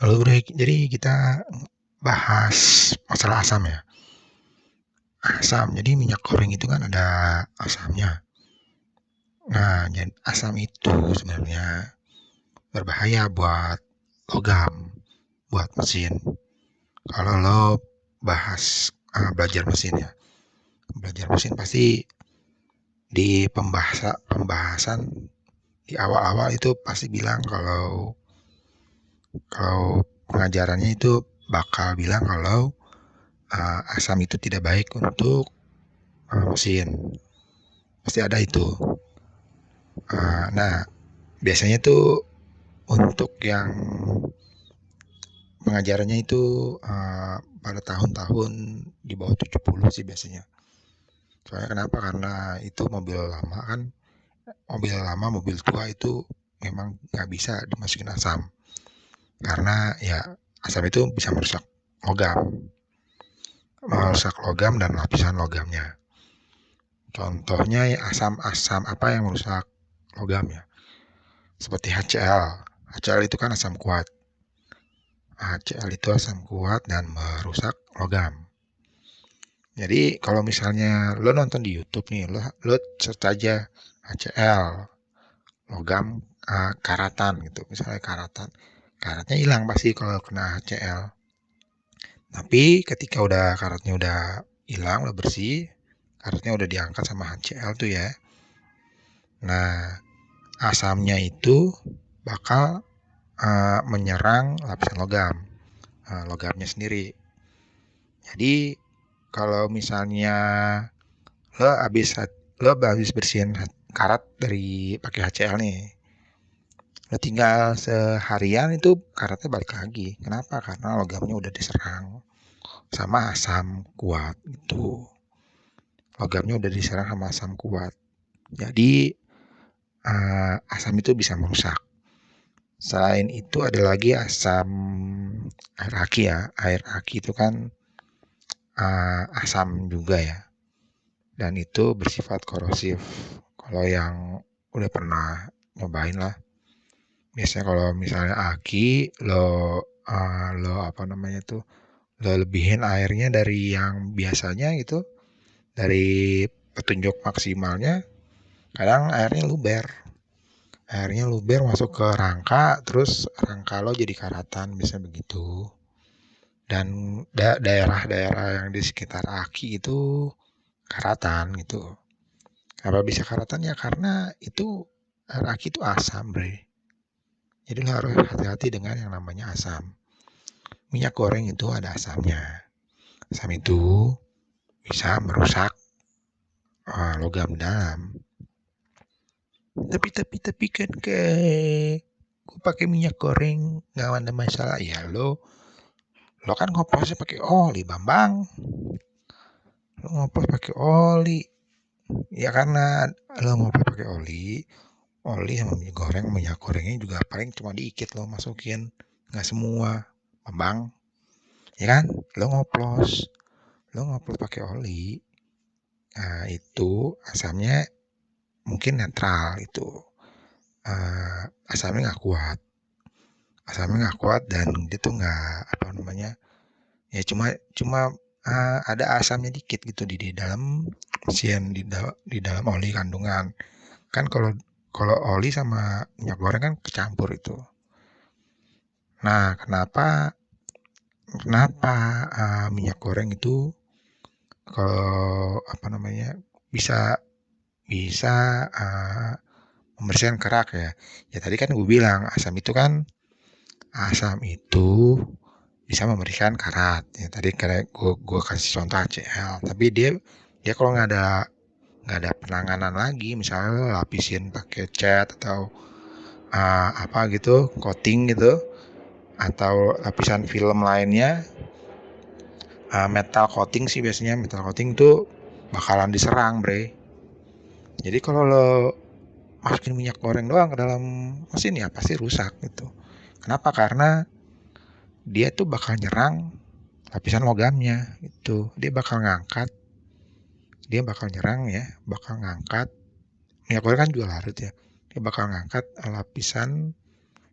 Halo Bre, jadi kita bahas masalah asam ya. Asam, jadi minyak goreng itu kan ada asamnya. Nah, jadi asam itu sebenarnya berbahaya buat logam, buat mesin. Kalau lo belajar mesin ya, belajar mesin pasti di pembahasan di awal-awal itu pasti bilang kalau kalau pengajarannya itu bakal bilang kalau asam itu tidak baik untuk mesin. Pasti ada itu. Nah, biasanya tuh untuk yang pengajarannya itu pada tahun-tahun di bawah 70 sih biasanya. Soalnya kenapa? Karena itu mobil lama kan, mobil lama, mobil tua itu memang nggak bisa dimasukin asam. Karena ya asam itu bisa merusak logam dan lapisan logamnya. Contohnya ya asam-asam apa yang merusak logam ya? Seperti HCl. HCl itu kan asam kuat. HCl itu asam kuat dan merusak logam. Jadi kalau misalnya lo nonton di YouTube nih, lo search aja HCl, logam karatan gitu. Misalnya karatan, karatnya hilang pasti kalau kena HCl. Tapi ketika karatnya udah hilang, udah bersih, karatnya udah diangkat sama HCl tuh ya. Nah, asamnya itu bakal menyerang lapisan logam, logamnya sendiri. Jadi kalau misalnya lo habis bersihin karat dari pakai HCl nih, lo tinggal seharian itu karatnya balik lagi. Kenapa? Karena logamnya udah diserang sama asam kuat itu. Logamnya udah diserang sama asam kuat. Jadi asam itu bisa merusak. Selain itu ada lagi asam air aki ya. Air aki itu kan asam juga ya. Dan itu bersifat korosif. Kalau yang udah pernah nyobain lah. Biasanya kalau misalnya aki lo apa namanya tuh, lo lebihin airnya dari yang biasanya gitu, dari petunjuk maksimalnya, kadang airnya luber masuk ke rangka, terus rangka lo jadi karatan, bisa begitu. Dan daerah-daerah yang di sekitar aki itu karatan gitu. Kenapa bisa karatan ya? Karena itu air aki itu asam, bre. Jadi lo harus hati-hati dengan yang namanya asam. Minyak goreng itu ada asamnya. Asam itu bisa merusak logam dalam. Tapi kan gue pakai minyak goreng nggak ada masalah ya. Lo kan ngoprosnya pakai oli, Bambang. Lo ngoplos pakai oli. Ya karena lo ngoplos pakai oli sama minyak gorengnya juga paling cuma dikit lo masukin, nggak semua, Bambang. Ya kan? Lo ngoplos pakai oli. Nah, itu asamnya mungkin netral itu. Asamnya nggak kuat dan dia tuh nggak apa namanya, ya cuma cuma ada asamnya dikit gitu di dalam mesin, di dalam oli kandungan kan. Kalau oli sama minyak goreng kan kecampur itu. Nah, kenapa minyak goreng itu kalau apa namanya bisa bisa membersihkan kerak ya. Ya tadi kan gue bilang asam itu bisa memberikan karat. Ya, tadi kayak gue kasih contoh HCl. Tapi dia kalau nggak ada penanganan lagi, misalnya lo lapisin pakai cat atau apa gitu, coating gitu, atau lapisan film lainnya, metal coating sih biasanya. Metal coating tuh bakalan diserang, bre. Jadi kalau lo masukin minyak goreng doang ke dalam mesin ya pasti rusak gitu. Kenapa? Karena dia tuh bakal nyerang lapisan logamnya itu. Dia bakal nyerang ya, bakal ngangkat. Minyak goreng kan juga larut ya. Dia bakal ngangkat lapisan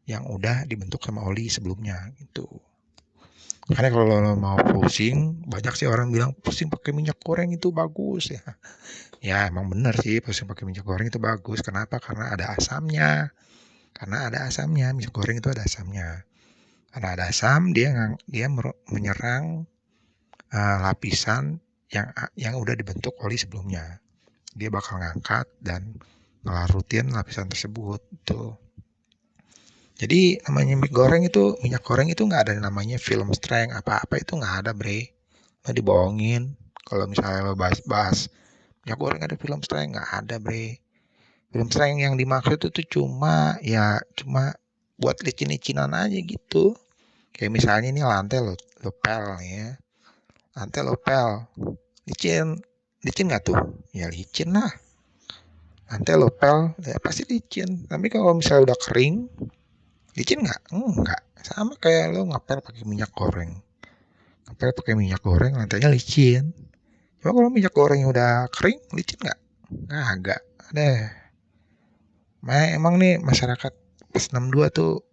yang udah dibentuk sama oli sebelumnya gitu. Makanya kalau lo mau pusing, banyak sih orang bilang pusing pakai minyak goreng itu bagus ya. Ya emang bener sih pusing pakai minyak goreng itu bagus. Kenapa? Karena ada asamnya. Karena ada asamnya, minyak goreng itu ada asamnya. Karena ada asam, dia menyerang lapisan yang udah dibentuk oli sebelumnya. Dia bakal ngangkat dan ngelarutin lapisan tersebut tuh. Jadi namanya minyak goreng itu nggak ada namanya film strength apa-apa itu nggak ada bre. Nggak dibohongin. Kalau misalnya lo bahas minyak goreng ada film strength nggak ada bre. Film strength yang dimaksud itu cuma buat licin-licinan aja gitu. Kayak misalnya ini lantai lo pel nih ya. Lantai lo pel. Licin. Licin nggak tuh? Ya licin lah. Lantai lo pel ya pasti licin. Tapi kalau misalnya udah kering, licin nggak? Enggak. Sama kayak lo ngepel pakai minyak goreng. Ngepel pakai minyak goreng lantainya licin. Cuma kalau minyak goreng udah kering, licin nggak? Nggak, agak. Deh. Emang nih masyarakat plus 62 tuh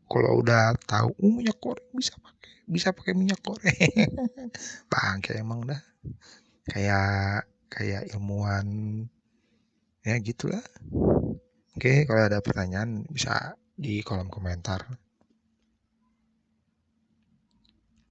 kalau udah tahu minyak goreng bisa pakai minyak goreng. Bangke emang dah. Kayak kayak ilmuwan ya gitulah. Oke, kalau ada pertanyaan bisa di kolom komentar.